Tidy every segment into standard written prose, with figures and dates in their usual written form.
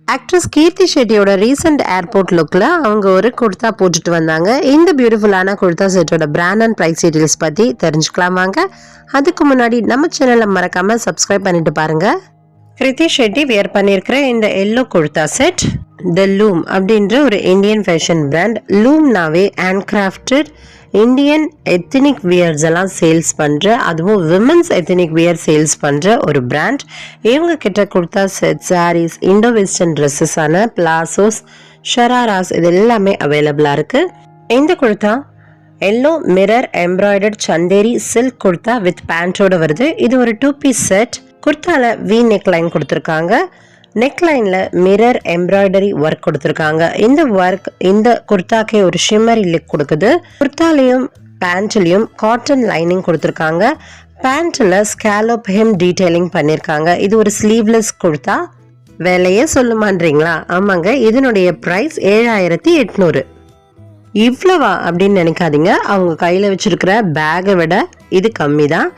Actress கீர்த்தி ஷெட்டியோட recent airport லுக்ல அவங்க ஒரு குர்தா போட்டுட்டு வந்தாங்க. இந்த பியூட்டிஃபுல்லான குர்தா செட்டோட பிராண்ட் அண்ட் பிரைஸ் டீடைல்ஸ் பத்தி தெரிஞ்சுக்கலாம் வாங்க. அதுக்கு முன்னாடி நம்ம சேனலை மறக்காம சப்ஸ்கிரைப் பண்ணிட்டு பாருங்க. கிருத்தி ஷெட்டி வியர் பண்ணியிருக்கிற இந்த yellow kurta set the Loom அப்படின்ற ஒரு இந்தியன் ஃபேஷன் பிராண்ட். லூம்னாவே hand crafted Indian ethnic wears எல்லாம் சேல்ஸ் பண்ணுற, அதுவும் விமன்ஸ் எத்தனிக் வியர் சேல்ஸ் பண்ணுற ஒரு பிராண்ட். இவங்க கிட்ட kurta set, saris, Indo western ட்ரெஸ்ஸஸான பிளாசோஸ், ஷராராஸ் இது எல்லாமே அவைலபிளாக இருக்குது. இந்த kurta yellow mirror embroidered Chanderi silk kurta with பேண்டோட வருது. இது ஒரு 2 பீஸ் செட். குர்தால வி நெக் லைன் கொடுத்துருக்காங்க. நெக் லைன்ல மிரர் எம்ப்ராய்டரி ஒர்க் கொடுத்துருக்காங்க. இந்த ஒர்க் இந்த குர்தாக்கே ஒரு ஷிம்மரி லுக் கொடுக்குது. குர்தாலையும் பேண்ட்லயும் காட்டன் லைனிங் கொடுத்துருக்காங்க. பேண்ட்ல ஸ்கேலோப் ஹெம் டீடைலிங் பண்ணிருக்காங்க. இது ஒரு ஸ்லீவ்லெஸ் குர்தா. விலையே சொல்லுமான்றீங்களா? ஆமாங்க, இதனுடைய பிரைஸ் 7800. இவ்வளவா அப்படின்னு நினைக்காதீங்க. அவங்க கையில வச்சிருக்கிற பேகை விட இது கம்மி தான்.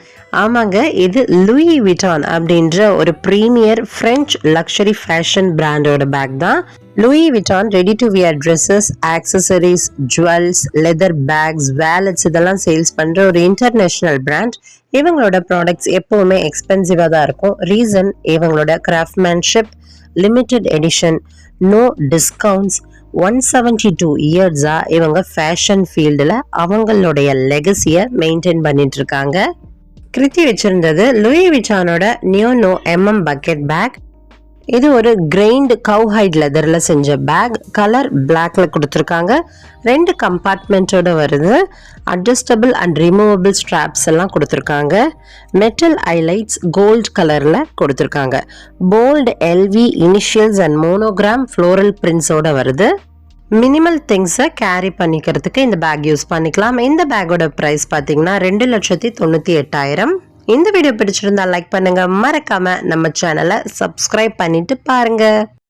ஆமாங்க, இது லூயி விட்டான் அப்படின்ற ஒரு பிரீமியர் பிரெஞ்சு லக்ஸரி ஃபேஷன் பிராண்டோட பேக் தான். Louis Vuitton ready to wear dresses, accessories, jewels, leather bags, wallets இதெல்லாம் சேல்ஸ் பண்ற ஒரு இன்டர்நேஷனல் பிராண்ட். இவங்களோட ப்ராடக்ட்ஸ் எப்பவுமே எக்ஸ்பென்சிவா தான் இருக்கும். ரீசன் இவங்களோட craftsmanship, limited edition, no discounts. 172 இயர்ஸா இவங்க ஃபேஷன் ஃபீல்டில் அவங்களுடைய லெகசியை மெயின்டைன் பண்ணிட்டு இருக்காங்க. கிருத்தி வச்சிருந்தது லூயி விட்டானோட நியோனோ பக்கெட் பேக். இது ஒரு கிரைண்ட் கவுஹைட் லெதர்ல செஞ்ச பேக். கலர் பிளாக்ல கொடுத்துருக்காங்க. 2 கம்பார்ட்மெண்ட்டோட வருது. அட்ஜஸ்டபிள் அண்ட் ரிமூவபிள் ஸ்ட்ராப்ஸ் எல்லாம் கொடுத்துருக்காங்க. மெட்டல் ஹைலைட்ஸ் கோல்ட் கலர்ல கொடுத்துருக்காங்க. Bold LV initials and monogram floral பிரிண்ட்ஸோட வருது. மினிமல் திங்ஸை கேரி பண்ணிக்கிறதுக்கு இந்த பேக் யூஸ் பண்ணிக்கலாம். இந்த பேக்கோட ப்ரைஸ் பார்த்தீங்கன்னா 2,98,000. இந்த வீடியோ பிடிச்சிருந்தா லைக் பண்ணுங்க. மறக்காம நம்ம சேனலை சப்ஸ்கிரைப் பண்ணிட்டு பாருங்க.